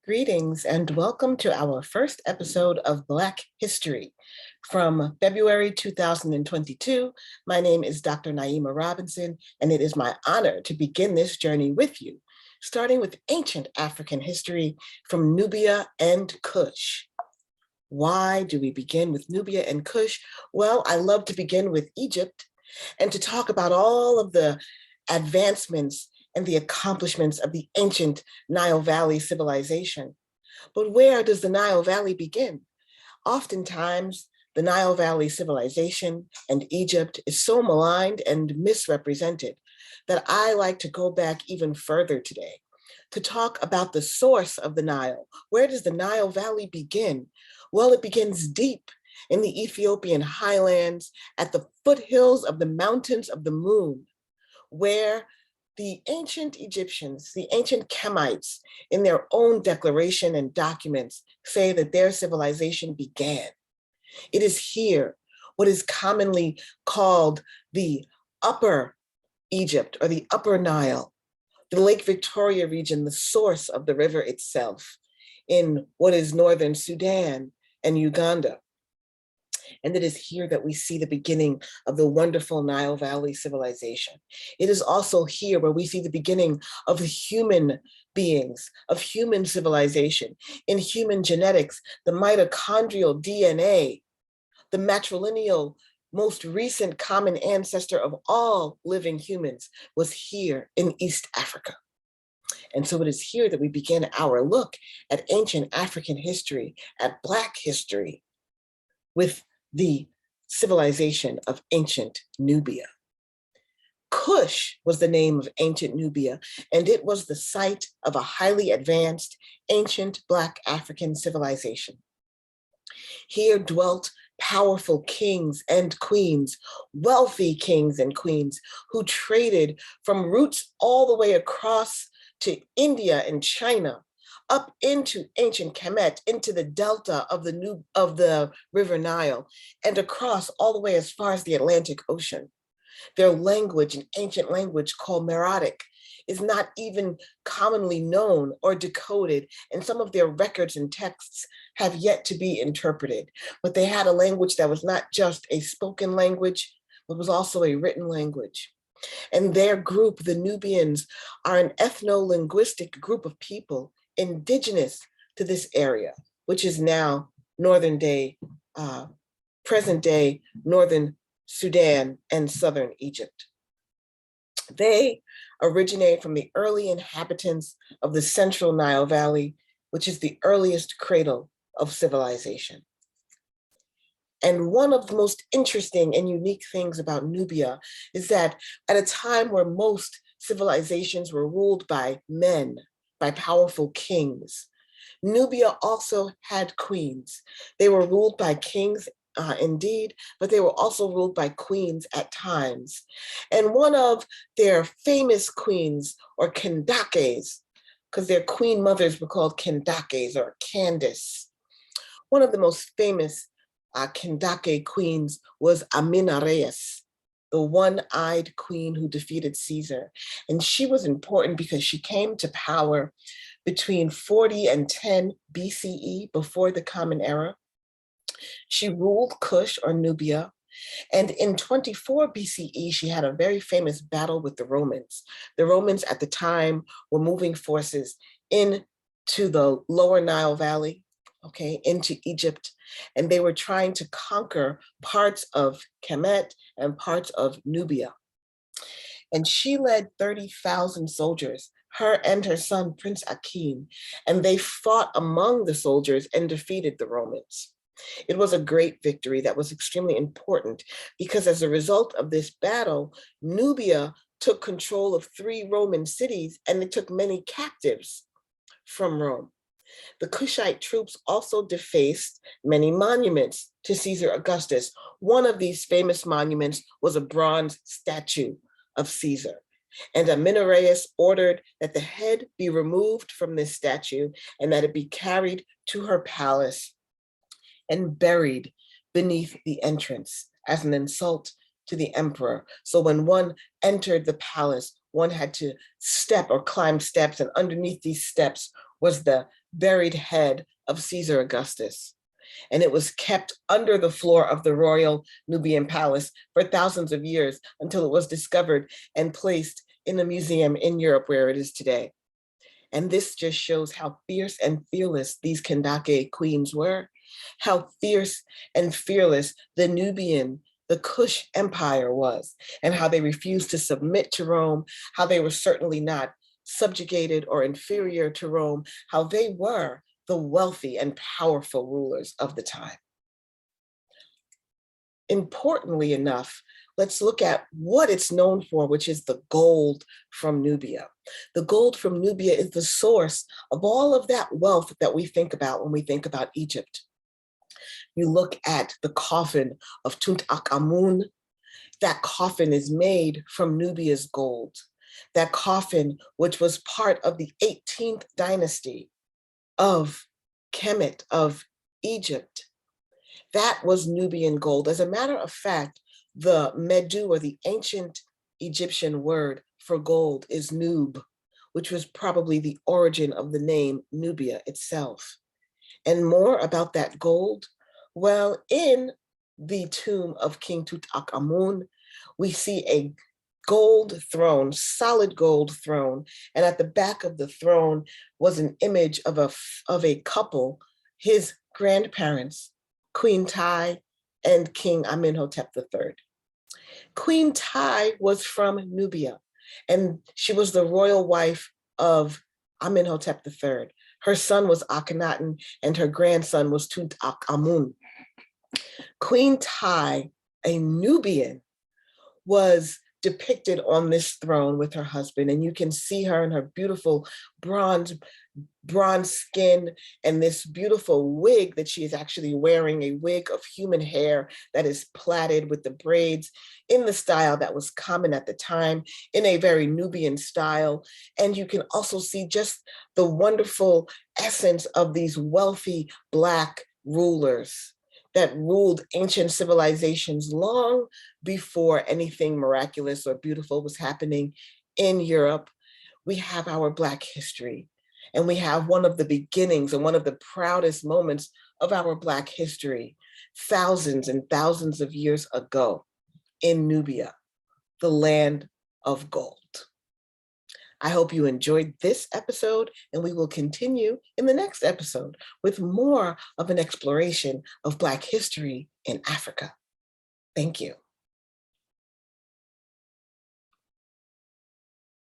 Greetings and welcome to our first episode of Black History. From February 2022, my name is Dr. Naima Robinson, and it is my honor to begin this journey with you, starting with ancient African history from Nubia and Kush. Why do we begin with Nubia and Kush? Well, I love to begin with Egypt and to talk about all of the advancements and the accomplishments of the ancient Nile Valley civilization. But where does the Nile Valley begin? Oftentimes, the Nile Valley civilization and Egypt is so maligned and misrepresented that I like to go back even further today to talk about the source of the Nile. Where does the Nile Valley begin? Well, it begins deep in the Ethiopian highlands at the foothills of the mountains of the moon, where the ancient Egyptians, the ancient Kemites, in their own declaration and documents, say that their civilization began. It is here, what is commonly called the Upper Egypt or the Upper Nile, the Lake Victoria region, the source of the river itself, in what is northern Sudan and Uganda. And it is here that we see the beginning of the wonderful Nile Valley civilization. It is also here where we see the beginning of the human beings, of human civilization, in human genetics, the mitochondrial DNA, the matrilineal, most recent common ancestor of all living humans was here in East Africa. And so it is here that we begin our look at ancient African history, at Black history, with the civilization of ancient Nubia. Kush was the name of ancient Nubia, and it was the site of a highly advanced ancient Black African civilization. Here dwelt powerful kings and queens, wealthy kings and queens, who traded from routes all the way across to India and China, up into ancient Kemet, into the delta of the River Nile, and across all the way as far as the Atlantic Ocean. Their language, an ancient language called Meroitic, is not even commonly known or decoded, and some of their records and texts have yet to be interpreted. But they had a language that was not just a spoken language, but was also a written language. And their group, the Nubians, are an ethno-linguistic group of people indigenous to this area, which is now present day northern Sudan and southern Egypt. They originate from the early inhabitants of the central Nile Valley, which is the earliest cradle of civilization. And one of the most interesting and unique things about Nubia is that at a time where most civilizations were ruled by men, by powerful kings, Nubia also had queens. They were ruled by kings indeed, but they were also ruled by queens at times. And one of their famous queens, or Kendakes, because their queen mothers were called Kendakes or Candace. One of the most famous Kendake queens was Amenarreas, the one-eyed queen who defeated Caesar. And she was important because she came to power between 40 and 10 BCE, before the Common Era. She ruled Kush or Nubia. And in 24 BCE, she had a very famous battle with the Romans. The Romans at the time were moving forces into the lower Nile Valley, into Egypt, and they were trying to conquer parts of Kemet and parts of Nubia. And she led 30,000 soldiers, her and her son, Prince Akim, and they fought among the soldiers and defeated the Romans. It was a great victory that was extremely important because as a result of this battle, Nubia took control of 3 Roman cities and they took many captives from Rome. The Kushite troops also defaced many monuments to Caesar Augustus. One of these famous monuments was a bronze statue of Caesar. And Amenarreas ordered that the head be removed from this statue and that it be carried to her palace and buried beneath the entrance as an insult to the emperor. So when one entered the palace, one had to step or climb steps, and underneath these steps was the buried head of Caesar Augustus. And it was kept under the floor of the royal Nubian palace for thousands of years until it was discovered and placed in a museum in Europe where it is today. And this just shows how fierce and fearless these Kandake queens were, how fierce and fearless the Kush Empire was, and how they refused to submit to Rome, how they were certainly not subjugated or inferior to Rome, how they were the wealthy and powerful rulers of the time. Importantly enough, let's look at what it's known for, which is the gold from Nubia. The gold from Nubia is the source of all of that wealth that we think about when we think about Egypt. You look at the coffin of Tutankhamun. That coffin is made from Nubia's gold. That coffin, which was part of the 18th dynasty of Kemet of Egypt, that was Nubian gold. As a matter of fact, the Medu, or the ancient Egyptian word for gold, is Nub, which was probably the origin of the name Nubia itself. And more about that gold, well, in the tomb of King Tutankhamun, we see a gold throne, solid gold throne, and at the back of the throne was an image of a couple, his grandparents, Queen Tai and King Amenhotep III. Queen Tai was from Nubia, and she was the royal wife of Amenhotep III. Her son was Akhenaten, and her grandson was Tutankhamun. Queen Tai, a Nubian, was depicted on this throne with her husband, and you can see her in her beautiful bronze skin and this beautiful wig that she is actually wearing, a wig of human hair that is plaited with the braids in the style that was common at the time, in a very Nubian style. And you can also see just the wonderful essence of these wealthy Black rulers that ruled ancient civilizations long before anything miraculous or beautiful was happening in Europe. We have our Black history, and we have one of the beginnings and one of the proudest moments of our Black history, thousands and thousands of years ago in Nubia, the land of gold. I hope you enjoyed this episode, and we will continue in the next episode with more of an exploration of Black history in Africa. Thank you.